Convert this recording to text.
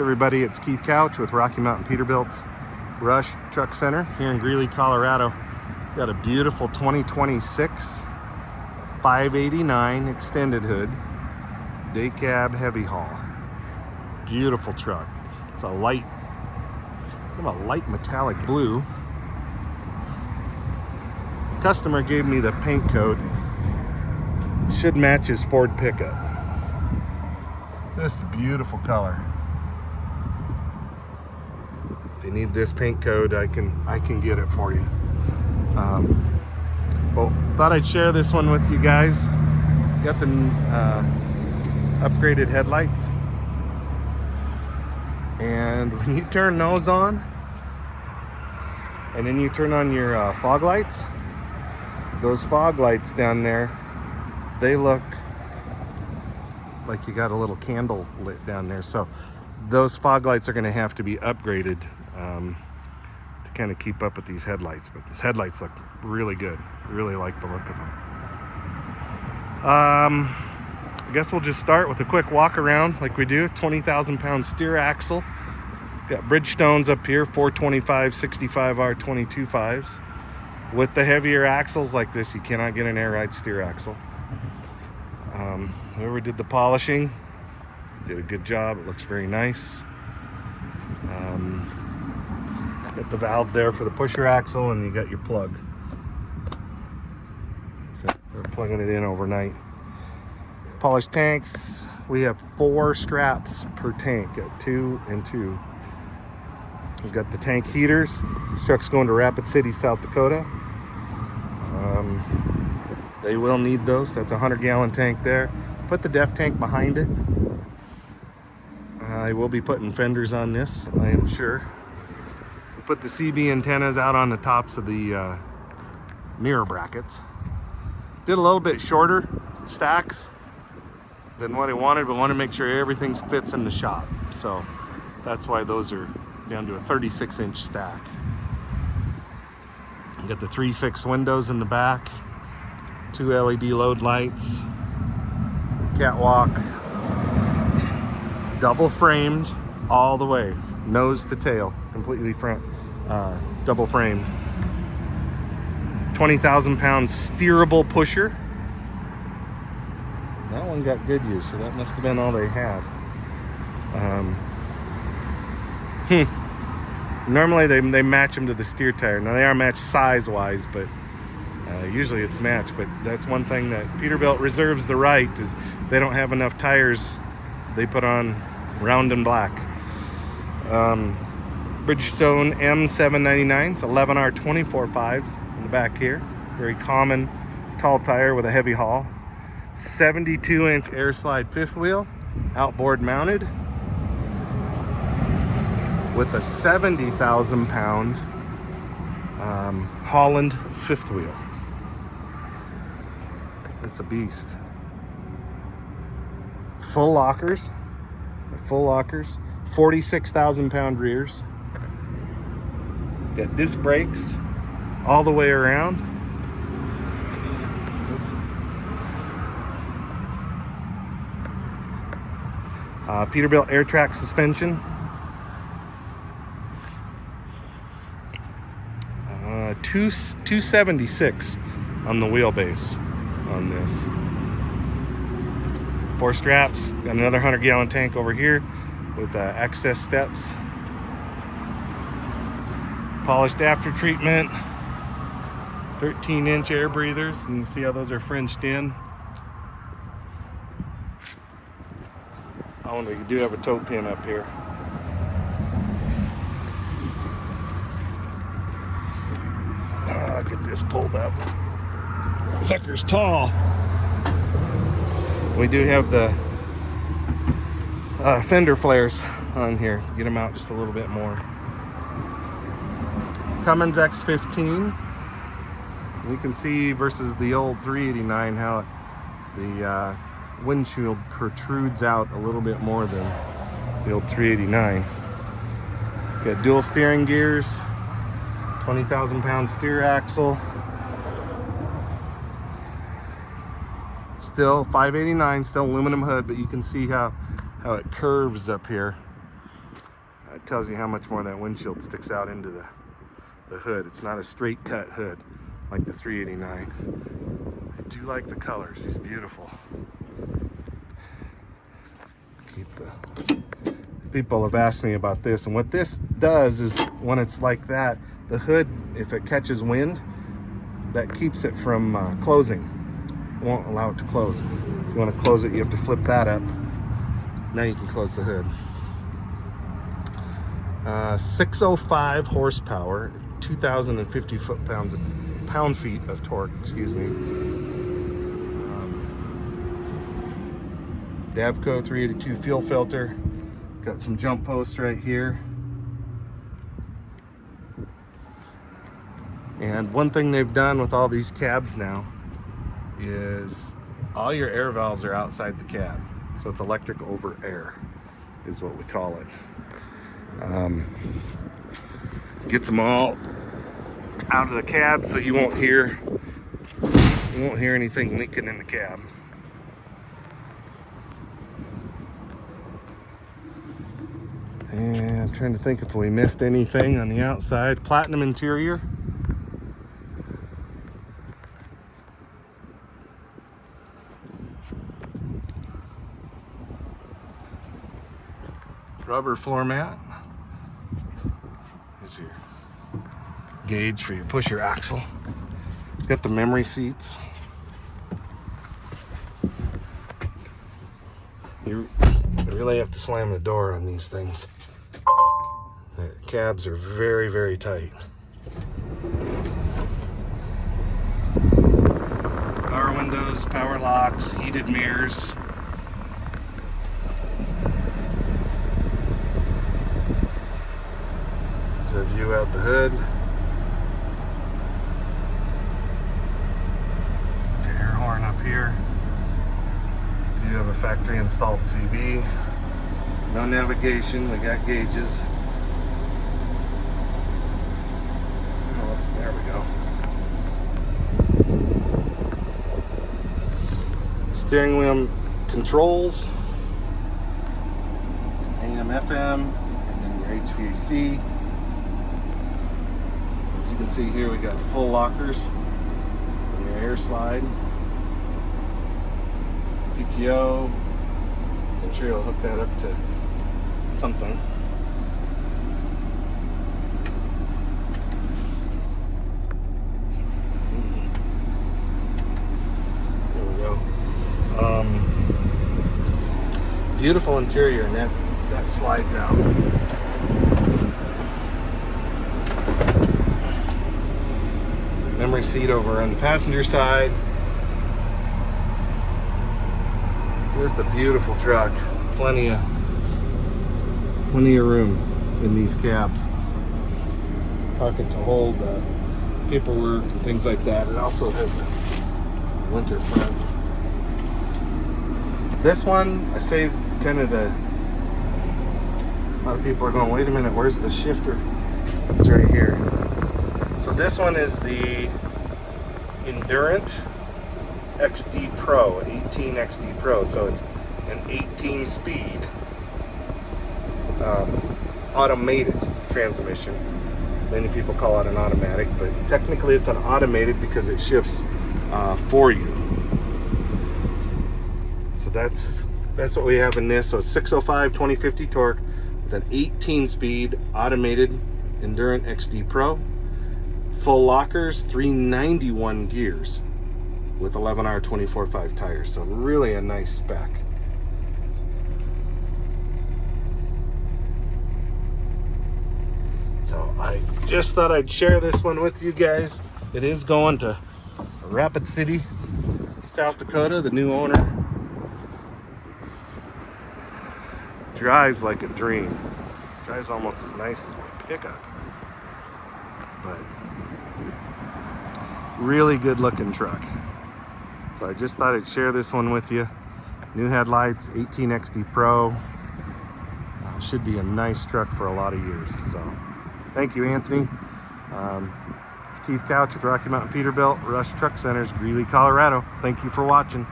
Everybody, it's Keith Couch with Rocky Mountain Peterbilt's Rush Truck Center here in Greeley, Colorado. Got a beautiful 2026 589 extended hood day cab heavy haul. Beautiful truck. It's a light metallic blue. Customer gave me the paint code. Should match his Ford pickup. Just a beautiful color. If you need this paint code, I can get it for you. But thought I'd share this one with you guys. Got the upgraded headlights, and when you turn those on, and then you turn on your fog lights, those fog lights down there, they look like you got a little candle lit down there. So those fog lights are going to have to be upgraded to kind of keep up with these headlights. But these headlights look really good. Really like the look of them. I guess we'll just start with a quick walk around like we do. 20,000 pound steer axle. Got Bridgestones up here, 425 65R 22.5s. With the heavier axles like this, you cannot get an air ride steer axle. Whoever did the polishing did a good job. It looks very nice. Got the valve there for the pusher axle, and you got your plug. So we're plugging it in overnight. Polished tanks. We have 4 straps per tank at 2 and 2. We've got the tank heaters. This truck's going to Rapid City, South Dakota. They will need those. That's a 100-gallon tank there. Put the DEF tank behind it. I will be putting fenders on this, I am sure. Put the CB antennas out on the tops of the mirror brackets. Did a little bit shorter stacks than what I wanted, but wanted to make sure everything fits in the shop. So that's why those are down to a 36-inch stack. Got the 3 fixed windows in the back, 2 LED load lights, catwalk, double framed all the way, nose to tail, completely front, double framed. 20,000 pound steerable pusher. That one got good use, so that must have been all they had. Normally they match them to the steer tire. Now they are matched size wise, but usually it's matched. But that's one thing that Peterbilt reserves the right, is if they don't have enough tires, they put on round and black. Bridgestone M799s, 11R 24.5s in the back here. Very common tall tire with a heavy haul. 72-inch air slide fifth wheel, outboard mounted, with a 70,000 pound Holland fifth wheel. It's a beast. Full lockers, 46,000 pound rears. Got disc brakes all the way around. Peterbilt air track suspension. 276 on the wheelbase on this. 4 straps. Got another 100-gallon tank over here with access steps. Polished after treatment. 13-inch air breathers, and you see how those are fringed in. Oh, and we do have a toe pin up here. Get this pulled up. Sucker's tall. We do have the fender flares on here. Get them out just a little bit more. Cummins X15. You can see versus the old 389 how the windshield protrudes out a little bit more than the old 389. Got dual steering gears. 20,000 pound steer axle. Still 589, still aluminum hood, but you can see how it curves up here. It tells you how much more that windshield sticks out into the hood. It's not a straight cut hood like the 389. I do like the colors. She's beautiful. People have asked me about this, and what this does is when it's like that, the hood, if it catches wind, that keeps it from closing. It won't allow it to close. If you want to close it, you have to flip that up. Now you can close the hood. 605 horsepower, 2,050 pound-feet of torque, excuse me. Davco 382 fuel filter. Got some jump posts right here. And one thing they've done with all these cabs now is all your air valves are outside the cab. So it's electric over air is what we call it. Gets them all out of the cab so you won't hear anything leaking in the cab. And I'm trying to think if we missed anything on the outside. Platinum interior. Rubber floor mat. Here's your gauge for your pusher axle. It's got the memory seats. You really have to slam the door on these things. The cabs are very, very tight. Power windows, power locks, heated mirrors. There's a view out the hood. Get your air horn up here. Do you have a factory installed CB? No navigation, we got gauges. There we go. Steering wheel controls, AM, FM, and then your HVAC. As you can see here, we got full lockers and your air slide. PTO. I'm sure you'll hook that up to something. Beautiful interior, and that slides out. Memory seat over on the passenger side. Just a beautiful truck. Plenty of room in these cabs. Pocket to hold paperwork and things like that. It also has a winter front. This one, I saved kind of a lot of people are going, wait a minute, where's the shifter? It's right here. So this one is the Endurant XD Pro, 18 XD Pro. So it's an 18 speed automated transmission. Many people call it an automatic, but technically it's an automated because it shifts for you. So that's what we have in this. So it's 605 2050 torque with an 18 speed automated Endurant XD Pro, full lockers, 391 gears with 11R 24/5 tires. So really a nice spec. So I just thought I'd share this one with you guys. It is going to Rapid City, South Dakota. The new owner drives like a dream. Drives almost as nice as my pickup. But really good looking truck. So I just thought I'd share this one with you. New headlights, 18 XD Pro. Should be a nice truck for a lot of years. So thank you, Anthony. It's Keith Couch with Rocky Mountain Peterbilt, Rush Truck Centers, Greeley, Colorado. Thank you for watching.